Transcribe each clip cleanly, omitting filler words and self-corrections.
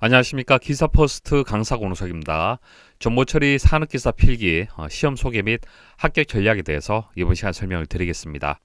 안녕하십니까. 기사퍼스트 강사 권우석입니다. 정보처리 산업기사 필기 시험 소개 및 합격 전략에 대해서 이번 시간 설명을 드리겠습니다.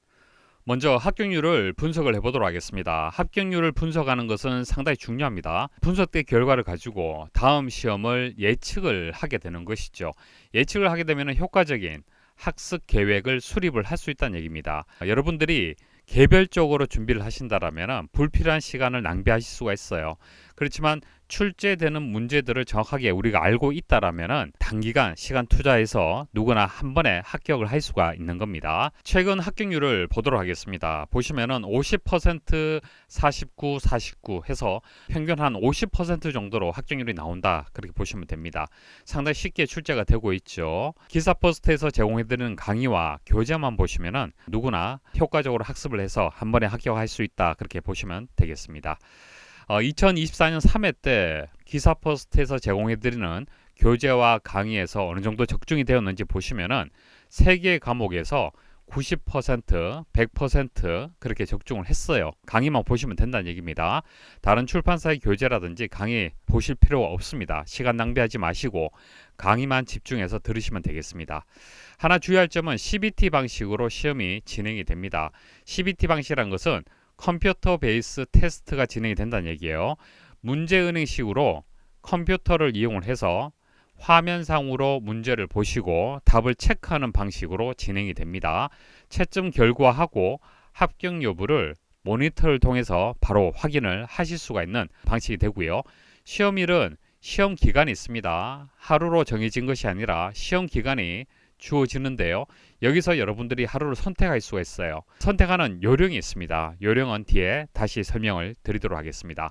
먼저 합격률을 분석을 해보도록 하겠습니다. 합격률을 분석하는 것은 상당히 중요합니다. 분석된 결과를 가지고 다음 시험을 예측을 하게 되는 것이죠. 예측을 하게 되면 효과적인 학습 계획을 수립을 할 수 있다는 얘기입니다. 여러분들이 개별적으로 준비를 하신다면 불필요한 시간을 낭비하실 수가 있어요. 그렇지만 출제되는 문제들을 정확하게 우리가 알고 있다라면 단기간 시간 투자해서 누구나 한 번에 합격을 할 수가 있는 겁니다. 최근 합격률을 보도록 하겠습니다. 보시면은 50%, 49, 49 해서 평균 한 50% 정도로 합격률이 나온다. 그렇게 보시면 됩니다. 상당히 쉽게 출제가 되고 있죠. 기사퍼스트에서 제공해드리는 강의와 교재만 보시면은 누구나 효과적으로 학습을 해서 한 번에 합격할 수 있다. 그렇게 보시면 되겠습니다. 2024년 3회 때 기사퍼스트에서 제공해드리는 교재와 강의에서 어느 정도 적중이 되었는지 보시면은 3개의 과목에서 90%, 100% 그렇게 적중을 했어요. 강의만 보시면 된다는 얘기입니다. 다른 출판사의 교재라든지 강의 보실 필요가 없습니다. 시간 낭비하지 마시고 강의만 집중해서 들으시면 되겠습니다. 하나 주의할 점은 CBT 방식으로 시험이 진행이 됩니다. CBT 방식이란 것은 컴퓨터 베이스 테스트가 진행이 된다는 얘기예요. 문제은행식으로 컴퓨터를 이용을 해서 화면상으로 문제를 보시고 답을 체크하는 방식으로 진행이 됩니다. 채점 결과하고 합격 여부를 모니터를 통해서 바로 확인을 하실 수가 있는 방식이 되고요. 시험일은 시험 기간이 있습니다. 하루로 정해진 것이 아니라 시험 기간이 주어지는데요. 여기서 여러분들이 하루를 선택할 수가 있어요. 선택하는 요령이 있습니다. 요령은 뒤에 다시 설명을 드리도록 하겠습니다.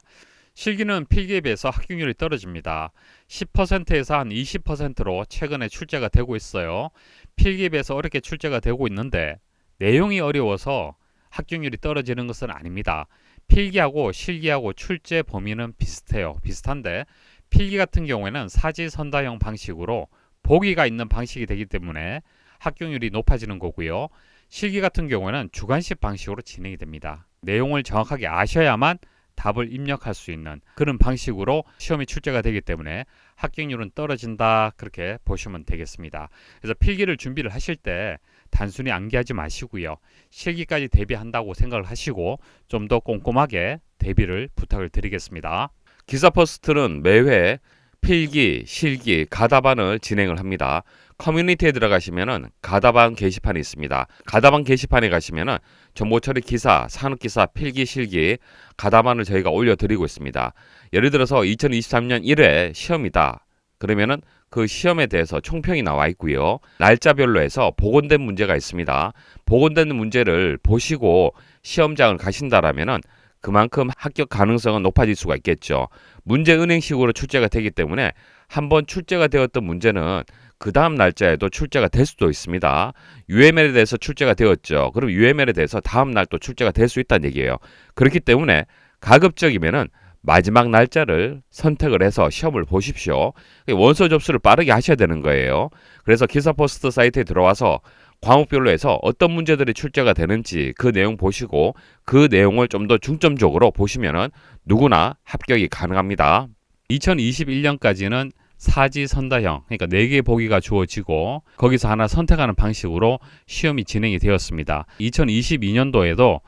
실기는 필기에 비해서 합격률이 떨어집니다. 10%에서 한 20%로 최근에 출제가 되고 있어요. 필기에 비해서 어렵게 출제가 되고 있는데 내용이 어려워서 합격률이 떨어지는 것은 아닙니다. 필기하고 실기하고 출제 범위는 비슷해요. 비슷한데 필기 같은 경우에는 사지선다형 방식으로 보기가 있는 방식이 되기 때문에 합격률이 높아지는 거고요. 실기 같은 경우에는 주관식 방식으로 진행이 됩니다. 내용을 정확하게 아셔야만 답을 입력할 수 있는 그런 방식으로 시험이 출제가 되기 때문에 합격률은 떨어진다. 그렇게 보시면 되겠습니다. 그래서 필기를 준비를 하실 때 단순히 암기하지 마시고요. 실기까지 대비한다고 생각을 하시고 좀 더 꼼꼼하게 대비를 부탁을 드리겠습니다. 기사퍼스트는 매회 필기, 실기, 가답안을 진행을 합니다. 커뮤니티에 들어가시면은 가답안 게시판이 있습니다. 가답안 게시판에 가시면은 정보처리 기사, 산업기사, 필기, 실기, 가답안을 저희가 올려드리고 있습니다. 예를 들어서 2023년 1회 시험이다. 그러면은 그 시험에 대해서 총평이 나와 있고요. 날짜별로 해서 복원된 문제가 있습니다. 복원된 문제를 보시고 시험장을 가신다라면은 그만큼 합격 가능성은 높아질 수가 있겠죠. 문제은행식으로 출제가 되기 때문에 한번 출제가 되었던 문제는 그 다음 날짜에도 출제가 될 수도 있습니다. UML에 대해서 출제가 되었죠. 그럼 UML에 대해서 다음 날 또 출제가 될 수 있다는 얘기예요. 그렇기 때문에 가급적이면은 마지막 날짜를 선택을 해서 시험을 보십시오. 원서 접수를 빠르게 하셔야 되는 거예요. 그래서 기사퍼스트 사이트에 들어와서 과목별로 해서 어떤 문제들이 출제가 되는지 그 내용 보시고 그 내용을 좀 더 중점적으로 보시면은 누구나 합격이 가능합니다. 2021년까지는 사지선다형, 그러니까 4개 보기가 주어지고 거기서 하나 선택하는 방식으로 시험이 진행이 되었습니다. 2022년도에도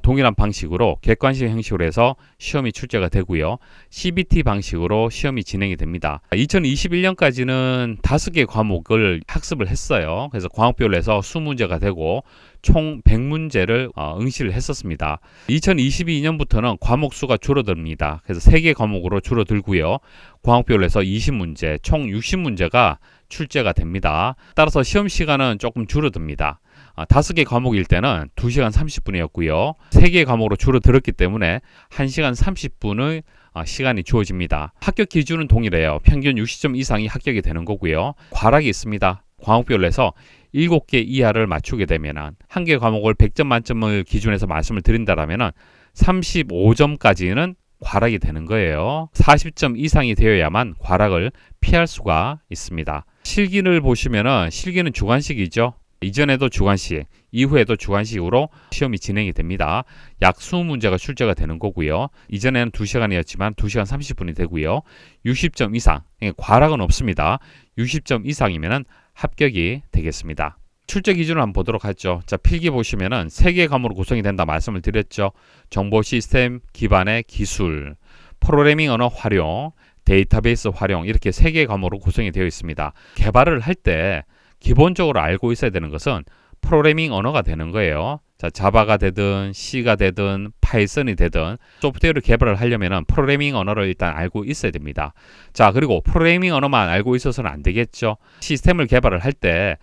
동일한 방식으로 객관식 형식으로 해서 시험이 출제가 되고요. CBT 방식으로 시험이 진행이 됩니다. 2021년까지는 5개 과목을 학습을 했어요. 그래서 과목별로 해서 수문제가 되고 총 100문제를 응시를 했었습니다. 2022년부터는 과목 수가 줄어듭니다. 그래서 3개 과목으로 줄어들고요. 과목별로 해서 20문제, 총 60문제가 출제가 됩니다. 따라서 시험 시간은 조금 줄어듭니다. 5개 과목일 때는 2시간 30분이었고요. 3개 과목으로 줄어들었기 때문에 1시간 30분의 시간이 주어집니다. 합격 기준은 동일해요. 평균 60점 이상이 합격이 되는 거고요. 과락이 있습니다. 과목별로 해서 7개 이하를 맞추게 되면 한 개 과목을 100점 만점을 기준해서 말씀을 드린다면 35점까지는 과락이 되는 거예요. 40점 이상이 되어야만 과락을 피할 수가 있습니다. 실기를 보시면은 실기는 주관식이죠. 이전에도 주관식, 이후에도 주관식으로 시험이 진행이 됩니다. 약 20문제가 출제가 되는 거고요. 이전에는 2시간이었지만 2시간 30분이 되고요. 60점 이상, 과락은 없습니다. 60점 이상이면 합격이 되겠습니다. 출제 기준을 한번 보도록 하죠. 자, 필기 보시면은 3개 과목으로 구성이 된다 말씀을 드렸죠. 정보 시스템 기반의 기술, 프로그래밍 언어 활용, 데이터베이스 활용, 이렇게 3개 과목으로 구성이 되어 있습니다. 개발을 할 때 기본적으로 알고 있어야 되는 것은 프로그래밍 언어가 되는 거예요. 자, 자바가 되든 C가 되든 파이썬이 되든 소프트웨어를 개발을 하려면 프로그래밍 언어를 일단 알고 있어야 됩니다. 자, 그리고 프로그래밍 언어만 알고 있어서는 안 되겠죠. 시스템을 개발을 할 때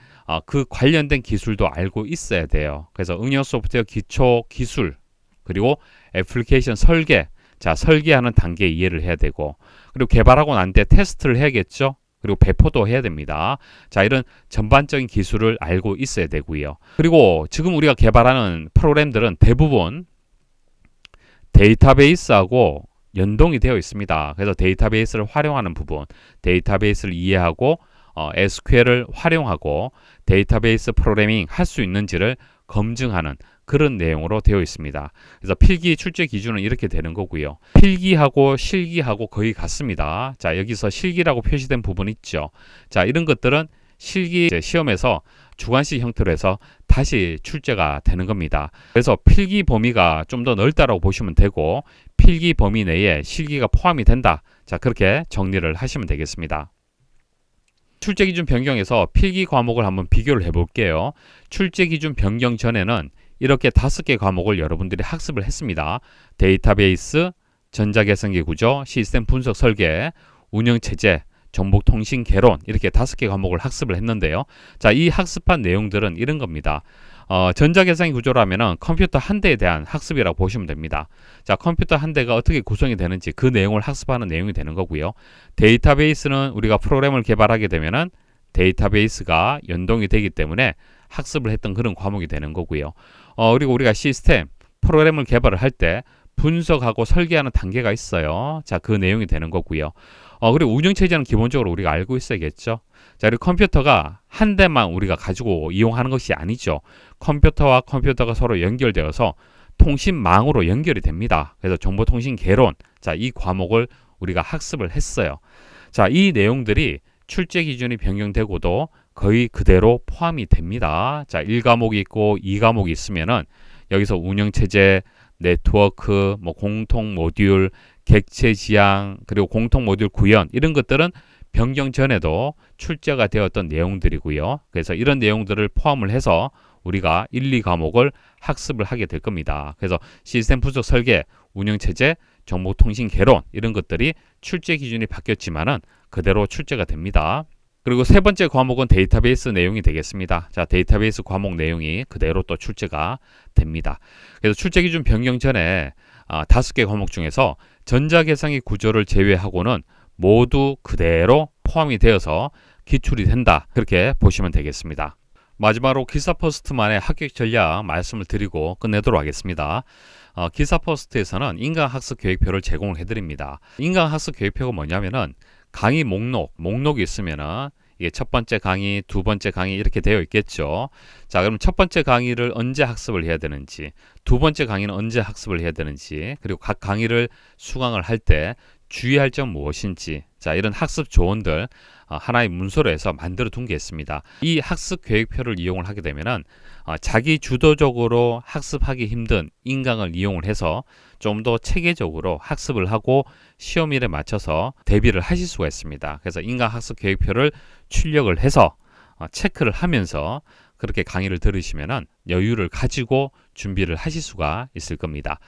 그 관련된 기술도 알고 있어야 돼요. 그래서 응용 소프트웨어 기초 기술, 그리고 애플리케이션 설계, 자, 설계하는 단계 이해를 해야 되고, 그리고 개발하고 난 뒤에 테스트를 해야겠죠. 그리고 배포도 해야 됩니다. 자, 이런 전반적인 기술을 알고 있어야 되고요. 그리고 지금 우리가 개발하는 프로그램들은 대부분 데이터베이스하고 연동이 되어 있습니다. 그래서 데이터베이스를 활용하는 부분, 데이터베이스를 이해하고 SQL을 활용하고 데이터베이스 프로그래밍 할 수 있는지를 검증하는 그런 내용으로 되어 있습니다. 그래서 필기 출제 기준은 이렇게 되는 거고요. 필기하고 실기하고 거의 같습니다. 자, 여기서 실기라고 표시된 부분 있죠. 자, 이런 것들은 실기 시험에서 주관식 형태로 해서 다시 출제가 되는 겁니다. 그래서 필기 범위가 좀 더 넓다라고 보시면 되고, 필기 범위 내에 실기가 포함이 된다. 자, 그렇게 정리를 하시면 되겠습니다. 출제 기준 변경해서 필기 과목을 한번 비교를 해볼게요. 출제 기준 변경 전에는 이렇게 5개 과목을 여러분들이 학습을 했습니다. 데이터베이스, 전자계산기 구조, 시스템 분석 설계, 운영체제, 정보통신 개론, 이렇게 5개 과목을 학습을 했는데요. 자, 이 학습한 내용들은 이런 겁니다. 전자계산기 구조라면은 컴퓨터 한 대에 대한 학습이라고 보시면 됩니다. 자, 컴퓨터 한 대가 어떻게 구성이 되는지 그 내용을 학습하는 내용이 되는 거고요. 데이터베이스는 우리가 프로그램을 개발하게 되면은 데이터베이스가 연동이 되기 때문에 학습을 했던 그런 과목이 되는 거고요. 그리고 우리가 시스템, 프로그램을 개발을 할 때 분석하고 설계하는 단계가 있어요. 자, 그 내용이 되는 거고요. 그리고 운영체제는 기본적으로 우리가 알고 있어야겠죠. 자, 그리고 컴퓨터가 한 대만 우리가 가지고 이용하는 것이 아니죠. 컴퓨터와 컴퓨터가 서로 연결되어서 통신망으로 연결이 됩니다. 그래서 정보통신 개론, 자, 이 과목을 우리가 학습을 했어요. 자, 이 내용들이 출제 기준이 변경되고도 거의 그대로 포함이 됩니다. 자, 1과목이 있고 2과목이 있으면은 여기서 운영체제, 네트워크, 공통 모듈, 객체 지향, 그리고 공통 모듈 구현, 이런 것들은 변경 전에도 출제가 되었던 내용들이고요. 그래서 이런 내용들을 포함을 해서 우리가 1, 2과목을 학습을 하게 될 겁니다. 그래서 시스템 분석 설계, 운영체제, 정보통신 개론, 이런 것들이 출제 기준이 바뀌었지만은 그대로 출제가 됩니다. 그리고 세 번째 과목은 데이터베이스 내용이 되겠습니다. 자, 데이터베이스 과목 내용이 그대로 또 출제가 됩니다. 그래서 출제 기준 변경 전에 5개 과목 중에서 전자계산기 구조를 제외하고는 모두 그대로 포함이 되어서 기출이 된다. 그렇게 보시면 되겠습니다. 마지막으로 기사퍼스트만의 합격 전략 말씀을 드리고 끝내도록 하겠습니다. 기사퍼스트에서는 인강학습 계획표를 제공을 해드립니다. 인강학습 계획표가 뭐냐면은 강의 목록이 있으면은 이게 첫 번째 강의, 두 번째 강의 이렇게 되어 있겠죠. 자, 그럼 첫 번째 강의를 언제 학습을 해야 되는지, 두 번째 강의는 언제 학습을 해야 되는지, 그리고 각 강의를 수강을 할 때 주의할 점 무엇인지, 자, 이런 학습 조언들 하나의 문서로 해서 만들어 둔 게 있습니다. 이 학습 계획표를 이용을 하게 되면은 자기 주도적으로 학습하기 힘든 인강을 이용을 해서 좀 더 체계적으로 학습을 하고 시험일에 맞춰서 대비를 하실 수가 있습니다. 그래서 인강 학습 계획표를 출력을 해서 체크를 하면서 그렇게 강의를 들으시면은 여유를 가지고 준비를 하실 수가 있을 겁니다.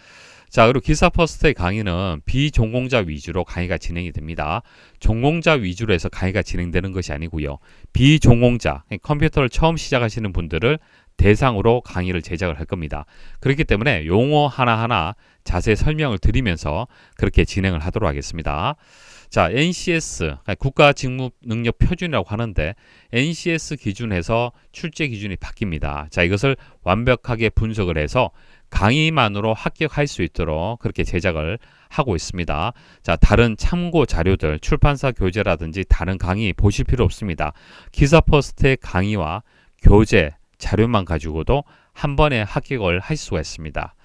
자, 그리고 기사퍼스트의 강의는 비전공자 위주로 강의가 진행이 됩니다. 전공자 위주로 해서 강의가 진행되는 것이 아니고요. 비전공자, 컴퓨터를 처음 시작하시는 분들을 대상으로 강의를 제작을 할 겁니다. 그렇기 때문에 용어 하나하나 자세히 설명을 드리면서 그렇게 진행을 하도록 하겠습니다. 자, NCS, 국가직무능력표준이라고 하는데 NCS 기준에서 출제 기준이 바뀝니다. 자, 이것을 완벽하게 분석을 해서 강의만으로 합격할 수 있도록 그렇게 제작을 하고 있습니다. 자, 다른 참고 자료들, 출판사 교재라든지 다른 강의 보실 필요 없습니다. 기사퍼스트의 강의와 교재, 자료만 가지고도 한 번에 합격을 할 수가 있습니다.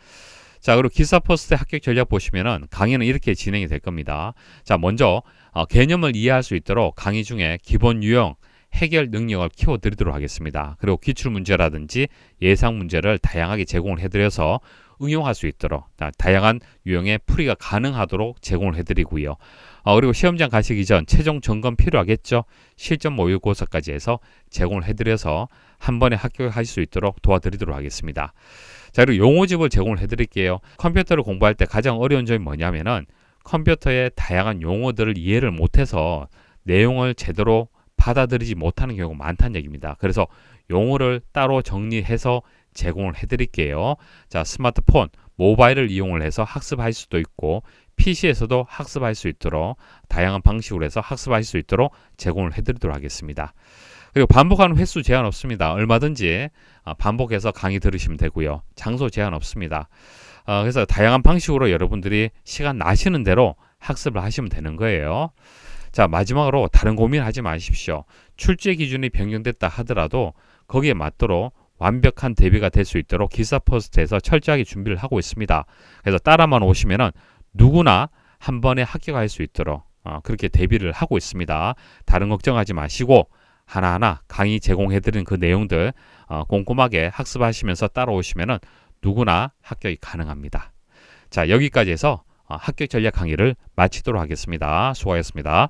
자, 그리고 기사퍼스트 합격 전략 보시면은 강의는 이렇게 진행이 될 겁니다. 자, 먼저 개념을 이해할 수 있도록 강의 중에 기본 유형, 해결 능력을 키워드리도록 하겠습니다. 그리고 기출문제라든지 예상 문제를 다양하게 제공을 해드려서 응용할 수 있도록 다양한 유형의 풀이가 가능하도록 제공을 해드리고요. 그리고 시험장 가시기 전 최종 점검 필요하겠죠. 실전 모의고사까지 해서 제공을 해드려서 한 번에 합격할 수 있도록 도와드리도록 하겠습니다. 자, 그리고 용어집을 제공을 해드릴게요. 컴퓨터를 공부할 때 가장 어려운 점이 뭐냐면은 컴퓨터의 다양한 용어들을 이해를 못해서 내용을 제대로 받아들이지 못하는 경우가 많다는 얘기입니다. 그래서 용어를 따로 정리해서 제공을 해드릴게요. 자, 스마트폰, 모바일을 이용을 해서 학습할 수도 있고 PC에서도 학습할 수 있도록 다양한 방식으로 해서 학습할 수 있도록 제공을 해드리도록 하겠습니다. 그리고 반복하는 횟수 제한 없습니다. 얼마든지 반복해서 강의 들으시면 되고요. 장소 제한 없습니다. 그래서 다양한 방식으로 여러분들이 시간 나시는 대로 학습을 하시면 되는 거예요. 자, 마지막으로 다른 고민하지 마십시오. 출제 기준이 변경됐다 하더라도 거기에 맞도록 완벽한 대비가 될 수 있도록 기사퍼스트에서 철저하게 준비를 하고 있습니다. 그래서 따라만 오시면은 누구나 한 번에 합격할 수 있도록 그렇게 대비를 하고 있습니다. 다른 걱정하지 마시고 하나하나 강의 제공해드린 그 내용들 꼼꼼하게 학습하시면서 따라오시면은 누구나 합격이 가능합니다. 자, 여기까지 해서 합격 전략 강의를 마치도록 하겠습니다. 수고하셨습니다.